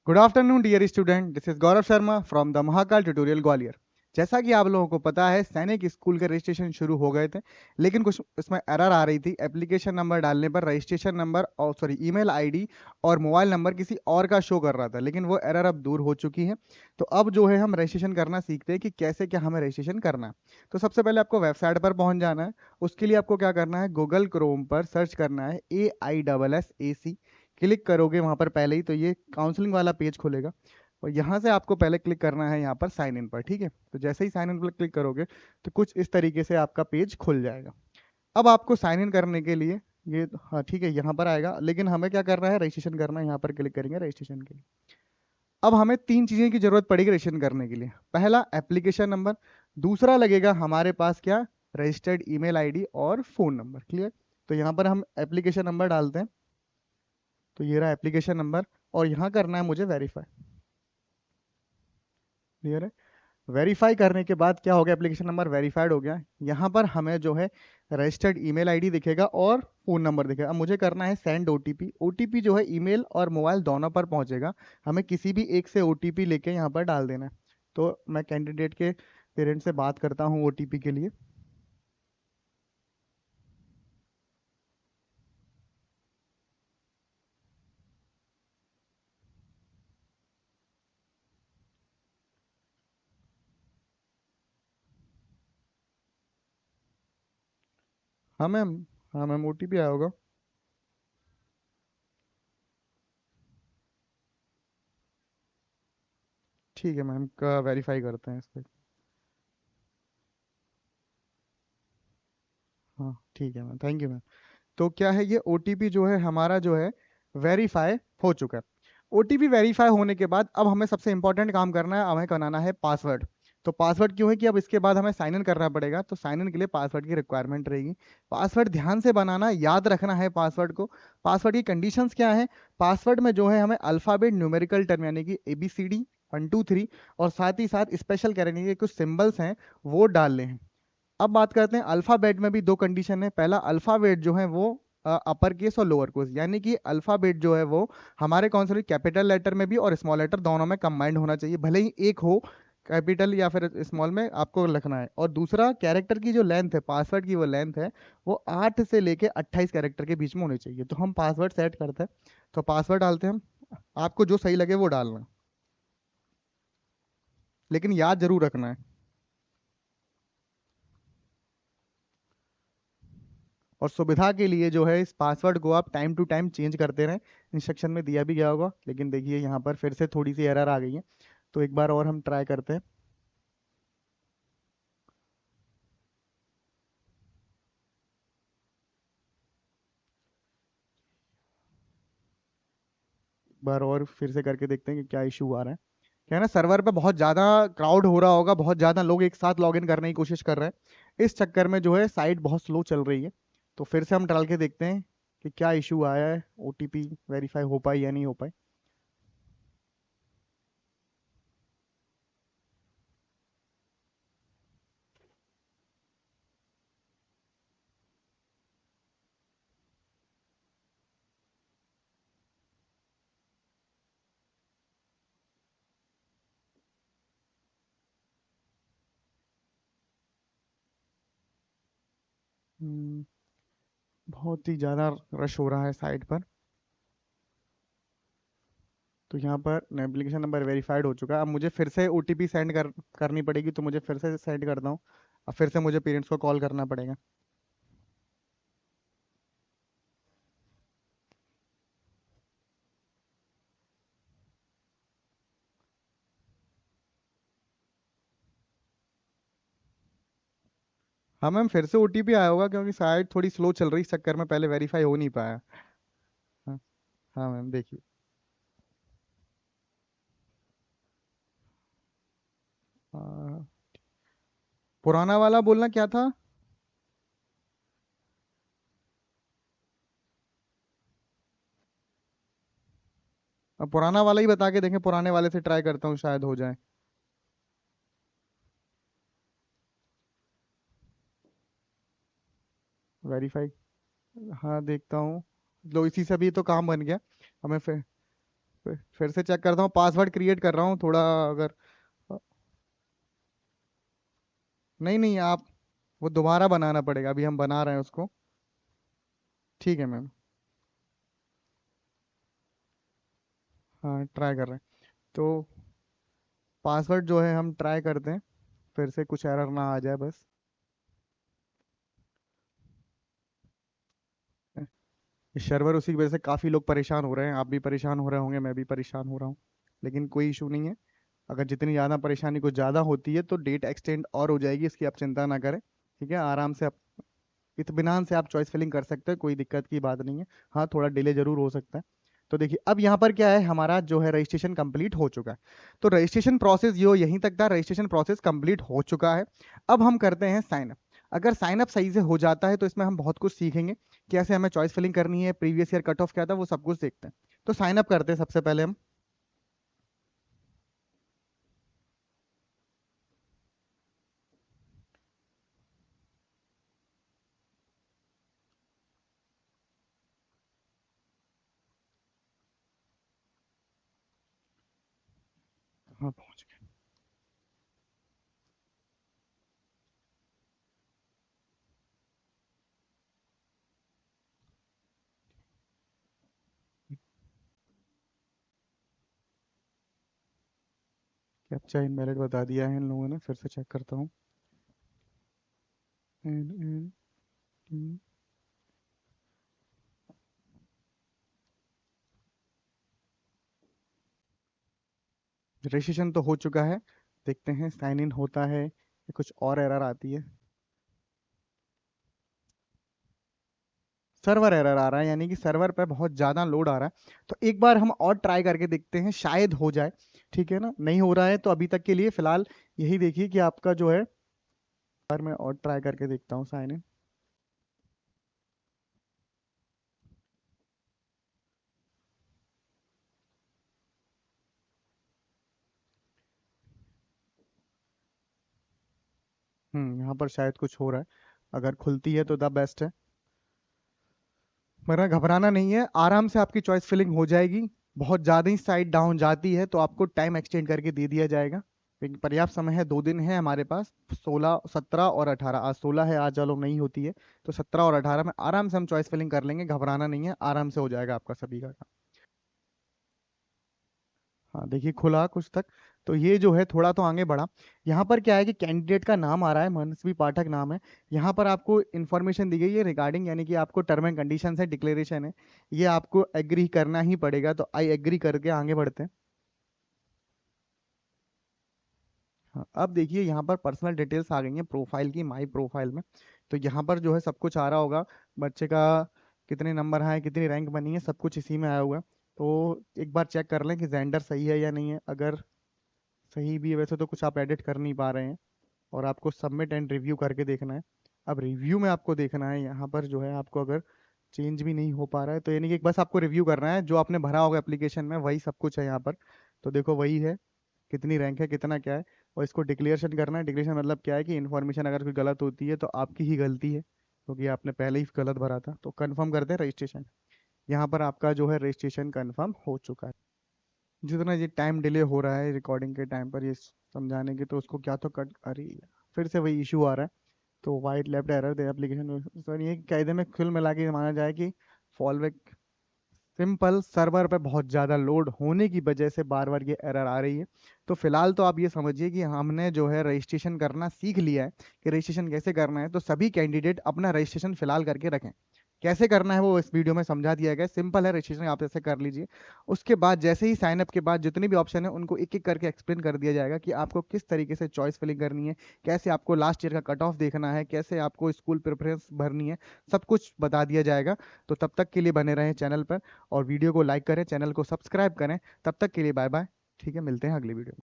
Good afternoon dear student, this is Gaurav Sharma from the Mahakal tutorial Gwalior. जैसा कि आप लोगों को पता है, सैनिक स्कूल के रजिस्ट्रेशन शुरू हो गए थे, लेकिन कुछ इसमें एरर आ रही थी। एप्लीकेशन नंबर डालने पर रजिस्ट्रेशन नंबर और ईमेल आईडी और मोबाइल नंबर किसी और का शो कर रहा था, लेकिन वो एरर अब दूर हो चुकी है। तो अब जो है हम रजिस्ट्रेशन करना सीखते हैं कि कैसे क्या हमें रजिस्ट्रेशन करना है। तो सबसे पहले आपको वेबसाइट पर पहुंच जाना है। उसके लिए आपको क्या करना है, गूगल क्रोम पर सर्च करना है AISSAC। क्लिक करोगे वहां पर पहले ही तो ये काउंसलिंग वाला पेज खुलेगा, और यहाँ से आपको पहले क्लिक करना है यहाँ पर साइन इन पर। ठीक है, तो जैसे ही साइन इन पर क्लिक करोगे तो कुछ इस तरीके से आपका पेज खुल जाएगा। अब आपको साइन इन करने के लिए ये, हाँ ठीक है, यहाँ पर आएगा, लेकिन हमें क्या करना है, रजिस्ट्रेशन करना है। यहाँ पर क्लिक करेंगे रजिस्ट्रेशन के लिए। अब हमें तीन चीजें की जरूरत पड़ेगी रजिस्ट्रेशन करने के लिए। पहला एप्लीकेशन नंबर, दूसरा लगेगा हमारे पास क्या, रजिस्टर्ड ईमेल आईडी और फोन नंबर। क्लियर। तो यहाँ पर हम एप्लीकेशन नंबर डालते हैं, तो ये रहा एप्लीकेशन नंबर, और यहाँ करना है मुझे वेरीफाई। क्लियर है। वेरीफाई करने के बाद क्या हो गया, एप्लीकेशन नंबर वेरीफाइड हो गया। यहाँ पर हमें जो है रजिस्टर्ड ईमेल आईडी दिखेगा और फोन नंबर दिखेगा। अब मुझे करना है सेंड ओटीपी। ओटीपी जो है ईमेल और मोबाइल दोनों पर पहुंचेगा, हमें किसी भी एक से ओटीपी लेके यहाँ पर डाल देना है। तो मैं कैंडिडेट के पेरेंट्स से बात करता हूँ ओटीपी के लिए। हाँ मैम। हाँ मैम, ओटीपी आया होगा। ठीक है मैम, का वेरीफाई करते हैं इसको। हाँ ठीक है मैम, थैंक यू मैम। तो क्या है, ये ओटीपी जो है हमारा जो है वेरीफाई हो चुका है। ओटीपी वेरीफाई होने के बाद अब हमें सबसे इंपॉर्टेंट काम करना है, हमें बनाना है पासवर्ड। तो पासवर्ड क्यों है कि अब इसके बाद हमें साइन इन करना पड़ेगा, तो साइन इन के लिए पासवर्ड की रिक्वायरमेंट रहेगी। पासवर्ड ध्यान से बनाना, याद रखना है पासवर्ड को। पासवर्ड की कंडीशंस क्या है, पासवर्ड में जो है हमें अल्फाबेट न्यूमेरिकल टर्म यानी कि ABCD 1 2 3 और साथ ही साथ स्पेशल कैरेक्टर के कुछ सिंबल्स हैं वो डालने हैं। अब बात करते हैं अल्फाबेट में भी दो कंडीशन है। पहला, अल्फाबेट जो है वो अपर केस और लोअर केस, यानी कि अल्फाबेट जो है वो हमारे कौन से कैपिटल लेटर में भी और स्मॉल लेटर दोनों में कंबाइंड होना चाहिए, भले ही एक हो कैपिटल या फिर स्मॉल में आपको लिखना है। और दूसरा, कैरेक्टर की जो लेंथ है, पासवर्ड की वो लेंथ है, वो 8 से लेके 28 कैरेक्टर के बीच में होनी चाहिए। तो हम पासवर्ड सेट करते हैं, तो पासवर्ड डालते हैं हम। आपको जो सही लगे वो डालना, लेकिन याद जरूर रखना है। और सुविधा के लिए जो है इस पासवर्ड को आप टाइम टू टाइम चेंज करते रहें। इंस्ट्रक्शन में दिया भी गया होगा, लेकिन देखिए यहाँ पर फिर से थोड़ी सी एरर आ गई है, तो एक बार और हम ट्राई करते हैं। एक बार और फिर से करके देखते हैं कि क्या इशू आ रहा है। क्या है ना, सर्वर पे बहुत ज़्यादा क्राउड हो रहा होगा, बहुत ज़्यादा लोग एक साथ लॉगिन करने की कोशिश कर रहे हैं, इस चक्कर में जो है साइट बहुत स्लो चल रही है। तो फिर से हम डाल के देखते हैं कि क्या इशू आया है, OTP वेरीफाई हो पाए या नहीं हो पाए। हम्म, बहुत ही ज़्यादा रश हो रहा है साइट पर। तो यहाँ पर एप्लीकेशन नंबर वेरीफाइड हो चुका है। अब मुझे फिर से OTP सेंड करनी पड़ेगी, तो मुझे फिर से सेंड करता हूँ। अब फिर से मुझे पेरेंट्स को कॉल करना पड़ेगा। हाँ मैम, फिर से OTP आया होगा, क्योंकि साइट थोड़ी स्लो चल रही, इस चक्कर में पहले वेरीफाई हो नहीं पाया। हाँ। हाँ मैम, देखिए। आ, पुराना वाला बोलना क्या था। अब पुराना वाला ही बता के देखें, पुराने वाले से ट्राई करता हूँ, शायद हो जाए। वेरीफाई। हाँ देखता हूँ। लो, इसी से भी तो काम बन गया। हमें फिर फिर से चेक करता हूँ, पासवर्ड क्रिएट कर रहा हूँ थोड़ा। अगर नहीं नहीं, आप वो दोबारा बनाना पड़ेगा, अभी हम बना रहे हैं उसको। ठीक है मैम। हाँ ट्राई कर रहे हैं। तो पासवर्ड जो है हम ट्राई करते हैं, फिर से कुछ एरर ना आ जाए बस। इस सर्वर उसी की वजह से काफ़ी लोग परेशान हो रहे हैं, आप भी परेशान हो रहे होंगे, मैं भी परेशान हो रहा हूँ। लेकिन कोई इशू नहीं है। अगर जितनी ज़्यादा परेशानी कुछ ज़्यादा होती है तो डेट एक्सटेंड और हो जाएगी, इसकी आप चिंता ना करें। ठीक है, आराम से आप इत्मीनान से आप चॉइस फिलिंग कर सकते हैं, कोई दिक्कत की बात नहीं है। हाँ थोड़ा डिले जरूर हो सकता है। तो देखिए अब यहाँ पर क्या है, हमारा जो है रजिस्ट्रेशन कंप्लीट हो चुका है। तो रजिस्ट्रेशन प्रोसेस यो यहीं तक था, रजिस्ट्रेशन प्रोसेस कंप्लीट हो चुका है। अब हम करते हैं साइन अप। अगर साइन अप सही से हो जाता है तो इसमें हम बहुत कुछ सीखेंगे, कैसे हमें चॉइस फिलिंग करनी है, प्रीवियस ईयर कट ऑफ क्या था, वो सब कुछ देखते हैं। तो साइन अप करते हैं सबसे पहले हम। हाँ पहुंच गए। कैप्चा इनवैलिड बता दिया है इन लोगों ने, फिर से चेक करता हूँ। रजिस्ट्रेशन तो हो चुका है, देखते हैं साइन इन होता है या कुछ और एरर आती है। सर्वर एरर आ रहा है, यानी कि सर्वर पे बहुत ज़्यादा लोड आ रहा है। तो एक बार हम और ट्राई करके देखते हैं, शायद हो जाए। ठीक है ना, नहीं हो रहा है तो अभी तक के लिए फिलहाल यही देखिए कि आपका जो है, बार मैं और ट्राई करके देखता हूँ साइन इन। यहाँ पर शायद कुछ हो रहा है, अगर खुलती है तो द बेस्ट है। मगर घबराना नहीं है, आराम से आपकी चॉइस फिलिंग हो जाएगी। बहुत ज़्यादा ही साइड डाउन जाती है तो आपको टाइम एक्सटेंड करके दे दिया जाएगा, लेकिन पर्याप्त समय है, 2 दिन है हमारे पास। 16, 17 और 18, आज 16 है, आज चलो नहीं होती है। तो 17 और 18 में आराम से हम चॉइस फिलिंग कर लेंगे, घबराना नहीं है, आराम से हो जाएगा आपका सभी का काम। हाँ देखिए खुला कुछ तक। तो ये जो है थोड़ा तो आगे बढ़ा। यहाँ पर क्या है कि कैंडिडेट का नाम आ रहा है, मनस्वी पाठक नाम है। यहाँ पर आपको इन्फॉर्मेशन दी गई है रिगार्डिंग, यानी कि आपको टर्म एंड कंडीशन है, डिक्लेरेशन है, ये आपको एग्री करना ही पड़ेगा। तो आई एग्री करके आगे बढ़ते हैं। हाँ अब देखिए यहाँ पर पर्सनल डिटेल्स आ गई हैं प्रोफाइल की, माई प्रोफाइल में। तो यहाँ पर जो है सब कुछ आ रहा होगा, बच्चे का कितने नंबर आए, कितनी रैंक बनी है, सब कुछ इसी में आया हुआ है। तो एक बार चेक कर लें कि जेंडर सही है या नहीं है। अगर सही भी है, वैसे तो कुछ आप एडिट कर नहीं पा रहे हैं, और आपको सबमिट एंड रिव्यू करके देखना है। अब रिव्यू में आपको देखना है यहाँ पर जो है, आपको अगर चेंज भी नहीं हो पा रहा है तो यानी कि बस आपको रिव्यू करना है, जो आपने भरा होगा एप्लीकेशन में वही सब कुछ है यहाँ पर। तो देखो वही है, कितनी रैंक है, कितना क्या है। और इसको डिक्लेरेशन करना है। डिक्लेरेशन मतलब क्या है कि इन्फॉर्मेशन अगर कोई गलत होती है तो आपकी ही गलती है, क्योंकि आपने पहले ही गलत भरा था। तो कंफर्म करते हैं रजिस्ट्रेशन। यहाँ पर आपका जो है रजिस्ट्रेशन कंफर्म हो चुका है। जितना ये टाइम डिले हो रहा है रिकॉर्डिंग के टाइम पर ये समझाने के, तो उसको क्या तो कट, अरे फिर से वही इशू आ रहा है। तो वाइट लेफ्ट एरर दे एप्लीकेशन, सर ये कायदे में कुल मिला के माना जाए कि फॉलबैक सिंपल, सर्वर पे बहुत ज़्यादा लोड होने की वजह से बार बार ये एरर आ रही है। तो फिलहाल तो आप ये समझिए कि हमने जो है रजिस्ट्रेशन करना सीख लिया है, कि रजिस्ट्रेशन कैसे करना है। तो सभी कैंडिडेट अपना रजिस्ट्रेशन फिलहाल करके रखें। कैसे करना है वो इस वीडियो में समझा दिया गया है, सिंपल है, रजिस्ट्रेशन आप ऐसे कर लीजिए। उसके बाद जैसे ही साइन अप के बाद जितने भी ऑप्शन है उनको एक एक करके एक्सप्लेन कर दिया जाएगा कि आपको किस तरीके से चॉइस फिलिंग करनी है, कैसे आपको लास्ट ईयर का कट ऑफ देखना है, कैसे आपको स्कूल प्रेफरेंस भरनी है, सब कुछ बता दिया जाएगा। तो तब तक के लिए बने रहें चैनल पर, और वीडियो को लाइक करें, चैनल को सब्सक्राइब करें। तब तक के लिए बाय बाय। ठीक है, मिलते हैं अगली वीडियो में।